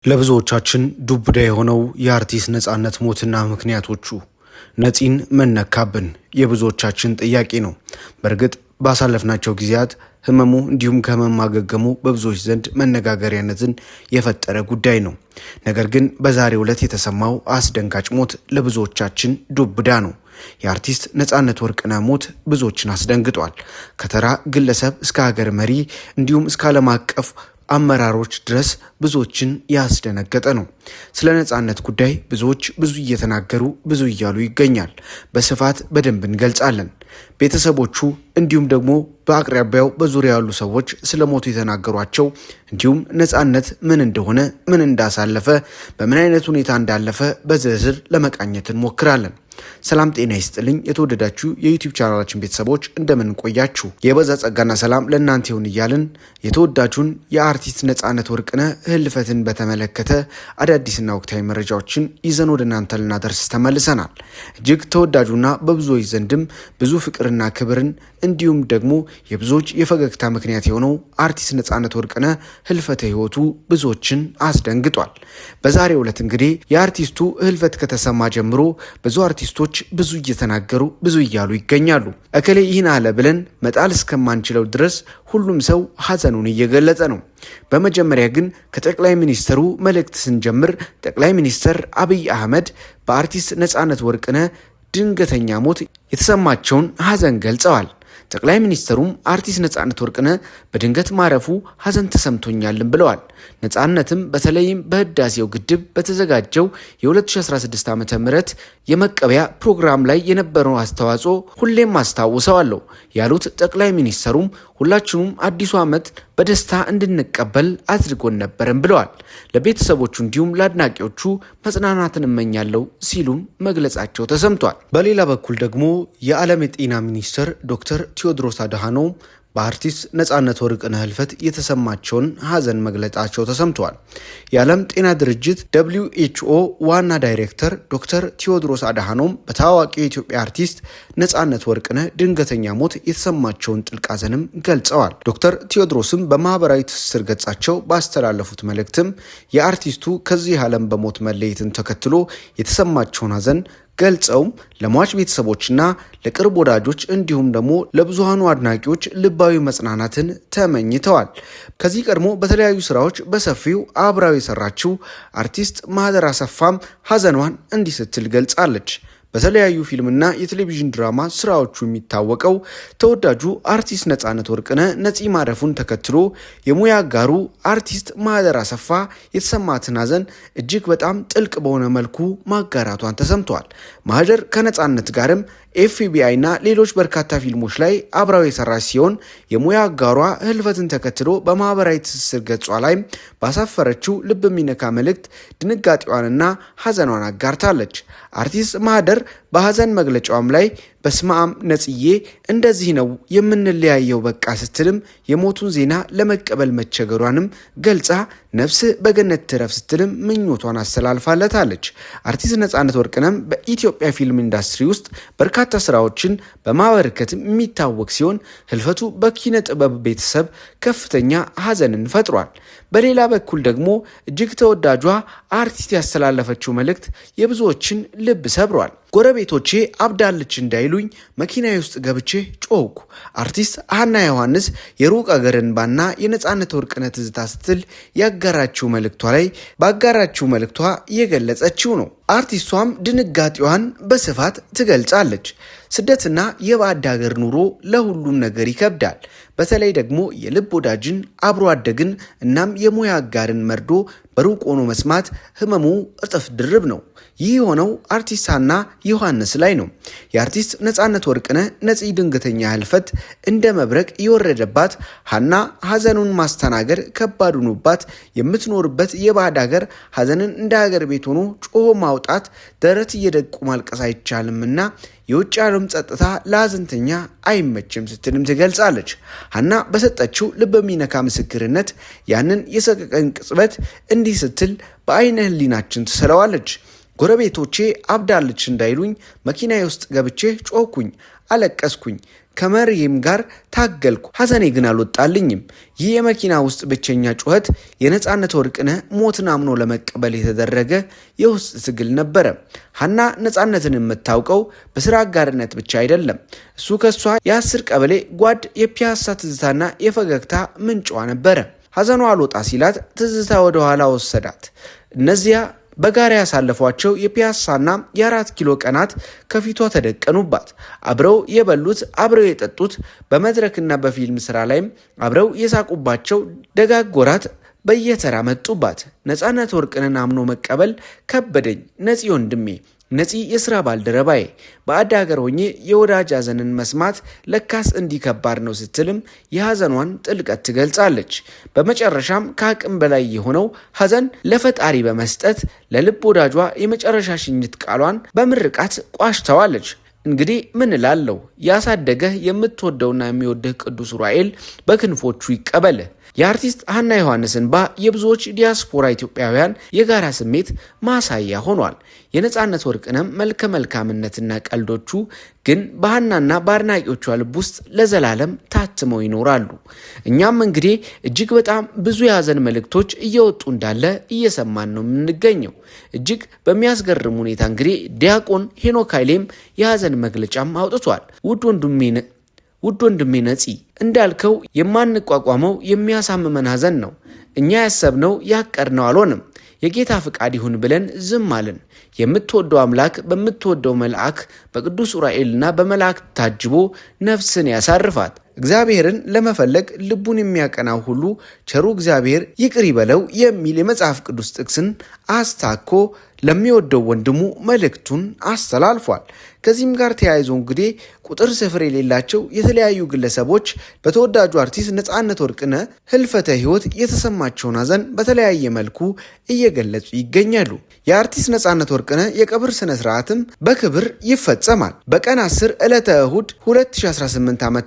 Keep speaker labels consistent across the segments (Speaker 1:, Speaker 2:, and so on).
Speaker 1: ለብዙዎቻችን ዱብዳ የሆነው የአርቲስት ነጻነት ሞትና ምክንያቶቹ ነፂን መነካብን የብዙዎቻችን ጥያቄ ነው። በእርግጥ ባሳለፍናቸው ጊዜያት ህመሙ እንዲሁም ከህመም ማገገሙ በብዙዎች ዘንድ መነጋገሪያነትን የፈጠረ ጉዳይ ነው። ነገር ግን በዛሬው ዕለት የተሰማው አስደንጋጭ ሞት ለብዙዎቻችን ዱብዳ ነው። የአርቲስት ነጻነት ወርቅነህ ሞት ብዙዎችን አስደንግጧል። ከተራ ግለሰብ እስከ ሀገር መሪ እንዲሁም እስከ ዓለም አቀፍ አመራሮች ድረስ ብዙዎችን ያስደነገጠ ነው። ስለ ነጻነት ጉዳይ ብዙዎች ብዙ እየተናገሩ ብዙ እያሉ ይገኛል። በስፋት በደንብ እንገልጻለን። ቤተሰቦቹ እንዲሁም ደግሞ በአቅራቢያው በዙሪያ ያሉ ሰዎች ስለ ሞቱ የተናገሯቸው እንዲሁም ነጻነት ምን እንደሆነ ምን እንዳሳለፈ በምን አይነት ሁኔታ እንዳለፈ በዝርዝር ለመቃኘት እንሞክራለን። ሰላም ጤና ይስጥልኝ የተወደዳችሁ የዩቲዩብ ቻናላችን ቤተሰቦች እንደምን ቆያችሁ? የበዛ ጸጋና ሰላም ለእናንተ ይሁን እያልን የተወዳጁን የአርቲስት ነጻነት ወርቅነህ ህልፈትን በተመለከተ አዳዲስና ወቅታዊ መረጃዎችን ይዘን ወደ እናንተ ልናደርስ ተመልሰናል። እጅግ ተወዳጁና በብዙዎች ዘንድም ብዙ ፍቅርና ክብርን እንዲሁም ደግሞ የብዙዎች የፈገግታ ምክንያት የሆነው አርቲስት ነጻነት ወርቅነህ ህልፈተ ህይወቱ ብዙዎችን አስደንግጧል። በዛሬው ዕለት እንግዲህ የአርቲስቱ ህልፈት ከተሰማ ጀምሮ ብዙ አርቲስቶች ብዙ እየተናገሩ ብዙ እያሉ ይገኛሉ። እከሌ ይህን አለ ብለን መጣል እስከማንችለው ድረስ ሁሉም ሰው ሀዘኑን እየገለጸ ነው። በመጀመሪያ ግን ከጠቅላይ ሚኒስትሩ መልእክት ስንጀምር ጠቅላይ ሚኒስትር አብይ አህመድ በአርቲስት ነጻነት ወርቅነህ ድንገተኛ ሞት የተሰማቸውን ሀዘን ገልጸዋል። ጠቅላይ ሚኒስትሩም አርቲስት ነጻነት ወርቅነህ በድንገት ማረፉ ሀዘን ተሰምቶኛልን ብለዋል። ነጻነትም በተለይም በህዳሴው ግድብ በተዘጋጀው የ2016 ዓ.ም የመቀበያ ፕሮግራም ላይ የነበረው አስተዋጽኦ ሁሌም አስታውሰዋለሁ ያሉት ጠቅላይ ሚኒስትሩም ሁላችንም አዲሱ ዓመት በደስታ እንድንቀበል አድርጎን ነበርም ብለዋል። ለቤተሰቦቹ እንዲሁም ለአድናቂዎቹ መጽናናትን እመኛለሁ ሲሉም መግለጻቸው ተሰምቷል። በሌላ በኩል ደግሞ የዓለም የጤና ሚኒስትር ዶክተር ቴዎድሮስ አድሃኖም በአርቲስት ነጻነት ወርቅነህ ህልፈት የተሰማቸውን ሀዘን መግለጻቸው ተሰምተዋል። የዓለም ጤና ድርጅት WHO ዋና ዳይሬክተር ዶክተር ቴዎድሮስ አድሃኖም በታዋቂው የኢትዮጵያ አርቲስት ነጻነት ወርቅነህ ድንገተኛ ሞት የተሰማቸውን ጥልቅ ሀዘንም ገልጸዋል። ዶክተር ቴዎድሮስም በማህበራዊ ትስስር ገጻቸው ባስተላለፉት መልእክትም የአርቲስቱ ከዚህ ዓለም በሞት መለየትን ተከትሎ የተሰማቸውን ሀዘን ገልጸውም ለሟች ቤተሰቦችና ለቅርብ ወዳጆች እንዲሁም ደግሞ ለብዙሃኑ አድናቂዎች ልባዊ መጽናናትን ተመኝተዋል። ከዚህ ቀድሞ በተለያዩ ስራዎች በሰፊው አብራው የሰራችው አርቲስት ማህደር አሰፋም ሀዘኗን እንዲህ ስትል ገልጻለች። በተለያዩ ፊልምና የቴሌቪዥን ድራማ ስራዎቹ የሚታወቀው ተወዳጁ አርቲስት ነጻነት ወርቅነህ ነፂ ማረፉን ተከትሎ የሙያ አጋሩ አርቲስት ማህደር አሰፋ የተሰማትን ሀዘን እጅግ በጣም ጥልቅ በሆነ መልኩ ማጋራቷን ተሰምቷል። ማህደር ከነጻነት ጋርም FBI እና ሌሎች በርካታ ፊልሞች ላይ አብራው የሰራች ሲሆን የሙያ አጋሯ ህልፈትን ተከትሎ በማህበራዊ ትስስር ገጿ ላይ ባሳፈረችው ልብ የሚነካ መልእክት ድንጋጤዋንና ሀዘኗን አጋርታለች። አርቲስት ማህደር በሀዘን መግለጫዋም ላይ በስማም ነጽዬ እንደዚህ ነው የምንለያየው በቃ ስትልም የሞቱን ዜና ለመቀበል መቸገሯንም ገልጻ ነፍስ በገነት ትረፍ ስትልም ምኞቷን አስተላልፋለታለች። አርቲስት ነጻነት ወርቅነህ በኢትዮጵያ ፊልም ኢንዱስትሪ ውስጥ በርካታ ስራዎችን በማበርከት የሚታወቅ ሲሆን ህልፈቱ በኪነ ጥበብ ቤተሰብ ከፍተኛ ሀዘንን ፈጥሯል። በሌላ በኩል ደግሞ እጅግ ተወዳጇ አርቲስት ያስተላለፈችው መልእክት የብዙዎችን ልብ ሰብሯል። ጎረቤቶቼ አብዳለች እንዳይሉኝ መኪናዬ ውስጥ ገብቼ ጮህኩ። አርቲስት ሀና ዮሐንስ የሩቅ አገር እንባና የነጻነት ወርቅነህ ትዝታ ስትል ያጋራችው መልእክቷ የገለጸችው ነው። አርቲስቷም ድንጋጤዋን በስፋት ትገልጻለች። ስደትና የባዕድ ሀገር ኑሮ ለሁሉም ነገር ይከብዳል። በተለይ ደግሞ የልብ ወዳጅን አብሮ አደግን እናም የሙያ አጋርን መርዶ በሩቅ ሆኖ መስማት ህመሙ እጥፍ ድርብ ነው። ይህ የሆነው አርቲስት ሀና ዮሐንስ ላይ ነው። የአርቲስት ነጻነት ወርቅነህ ነፂ ድንገተኛ ህልፈት እንደ መብረቅ የወረደባት ሀና ሀዘኑን ማስተናገድ ከባድ ሆኖባት የምትኖርበት የባዕድ ሀገር ሀዘንን እንደ ሀገር ቤት ሆኖ ጮሆ ማውጣት ደረት እየደቁ ማልቀስ አይቻልምና የውጭ ዓለም ጸጥታ ለሀዘንተኛ አይመችም ስትልም ትገልጻለች። ሀና በሰጠችው ልብ የሚነካ ምስክርነት ያንን የሰቀቀን ቅጽበት እንዲህ ስትል በአይነ ህሊናችን ትስለዋለች። ጎረቤቶቼ አብዳለች እንዳይሉኝ መኪናዬ ውስጥ ገብቼ ጮህኩኝ፣ አለቀስኩኝ። ከመሪም ጋር ታገልኩ። ሐዘኔ ግን አልወጣልኝም። ይህ የመኪና ውስጥ ብቸኛ ጩኸት የነጻነት ወርቅነህ ሞትን አምኖ ለመቀበል የተደረገ የውስጥ ትግል ነበረ። ሀና ነጻነትን የምታውቀው በስራ አጋርነት ብቻ አይደለም። እሱ ከሷ የ10 ቀበሌ ጓድ የፒያሳ ትዝታና የፈገግታ ምንጯ ነበረ። ሐዘኗ አልወጣ ሲላት ትዝታ ወደ ኋላ ወሰዳት። እነዚያ በጋራ ያሳለፏቸው የፒያሳና የ4 ኪሎ ቀናት ከፊቷ ተደቀኑባት። አብረው የበሉት፣ አብረው የጠጡት፣ በመድረክና በፊልም ስራ ላይም አብረው የሳቁባቸው ደጋግ ወራት በየተራ መጡባት። ነጻነት ወርቅነህን አምኖ መቀበል ከበደኝ። ነፂ ወንድሜ፣ ነፂ የስራ ባልደረባዬ፣ በአድ ሀገር ሆኜ የወዳጅ ሐዘንን መስማት ለካስ እንዲህ ከባድ ነው ስትልም የሐዘኗን ጥልቀት ትገልጻለች። በመጨረሻም ከአቅም በላይ የሆነው ሐዘን ለፈጣሪ በመስጠት ለልብ ወዳጇ የመጨረሻ ሽኝት ቃሏን በምርቃት ቋጭተዋለች። እንግዲህ ምን እላለሁ፣ ያሳደገህ የምትወደውና የሚወድህ ቅዱስ ዑራኤል በክንፎቹ ይቀበልህ። የአርቲስት ሀና ዮሐንስ እንባ የብዙዎች ዲያስፖራ ኢትዮጵያውያን የጋራ ስሜት ማሳያ ሆኗል። የነጻነት ወርቅነህም መልከ መልካምነትና ቀልዶቹ ግን በሀናና በአድናቂዎቿ ልብ ውስጥ ለዘላለም ታትመው ይኖራሉ። እኛም እንግዲህ እጅግ በጣም ብዙ የሀዘን መልእክቶች እየወጡ እንዳለ እየሰማን ነው የምንገኘው። እጅግ በሚያስገርም ሁኔታ እንግዲህ ዲያቆን ሄኖክ ኃይሌም የሀዘን መግለጫም አውጥቷል። ውድ ወንድሜ ነፂ፣ እንዳልከው የማንቋቋመው የሚያሳምመን ሀዘን ነው። እኛ ያሰብነው ያቀድነው አልሆንም። የጌታ ፍቃድ ይሁን ብለን ዝም አልን። የምትወደው አምላክ በምትወደው መልአክ በቅዱስ ዑራኤልና በመላእክት ታጅቦ ነፍስን ያሳርፋት። እግዚአብሔርን ለመፈለግ ልቡን የሚያቀናው ሁሉ ቸሩ እግዚአብሔር ይቅር ይበለው የሚል የመጽሐፍ ቅዱስ ጥቅስን አስታኮ ለሚወደው ወንድሙ መልእክቱን አስተላልፏል። ከዚህም ጋር ተያይዞ እንግዲህ ቁጥር ስፍር የሌላቸው የተለያዩ ግለሰቦች በተወዳጁ አርቲስት ነጻነት ወርቅነህ ህልፈተ ህይወት የተሰማቸውን ሀዘን በተለያየ መልኩ እየገለጹ ይገኛሉ። የአርቲስት ነጻነት ወርቅነህ የቀብር ስነ ስርዓትም በክብር ይፈጸማል። በቀን 10 ዕለተ እሁድ 2018 ዓ.ም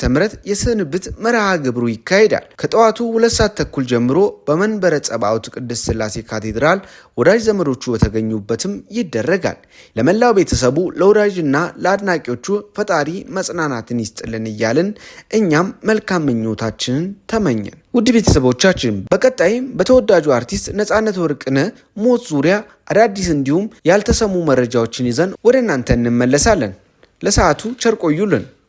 Speaker 1: የስንብት መርሃ ግብሩ ይካሄዳል። ከጠዋቱ 2 ሰዓት ተኩል ጀምሮ በመንበረ ጸባዖት ቅድስት ሥላሴ ካቴድራል ወዳጅ ዘመዶቹ በተገኙበትም ይደረጋል። ለመላው ቤተሰቡ ለወዳጅና ለአድናቂዎቹ ፈጣሪ መጽናናትን ይስጥልን እያልን እኛም መልካም ምኞታችንን ተመኘን። ውድ ቤተሰቦቻችን በቀጣይም በተወዳጁ አርቲስት ነጻነት ወርቅነህ ሞት ዙሪያ አዳዲስ እንዲሁም ያልተሰሙ መረጃዎችን ይዘን ወደ እናንተ እንመለሳለን። ለሰዓቱ ቸር ቆዩልን።